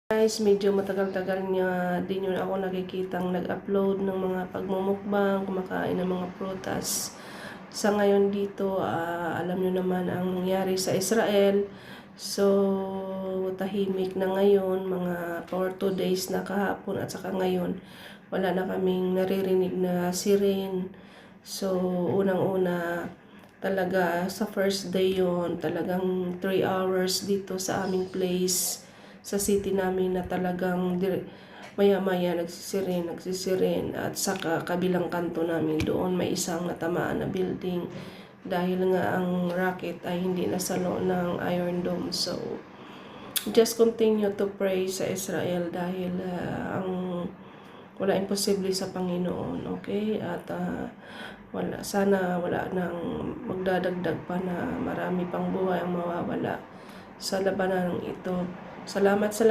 Guys, medyo matagal-tagal niya din yun ako nakikitang nag-upload ng mga pagmumukbang, kumakain ng mga prutas. Sa ngayon dito, alam niyo naman ang nangyari sa Israel. So, tahimik na ngayon, mga for 2 days na kahapon at saka ngayon, wala na kaming naririnig na siren. So, unang-una, talaga sa first day yon talagang 3 hours dito sa aming place sa city namin na talagang maya-maya nagsisiren at saka kabilang kanto namin doon may isang natamaan na building dahil nga ang rocket ay hindi nasalo ng Iron Dome. So just continue to pray sa Israel dahil wala imposible sa Panginoon, okay? At sana wala nang magdadagdag pa na marami pang buhay ang mawawala sa labanan ito. Salamat sa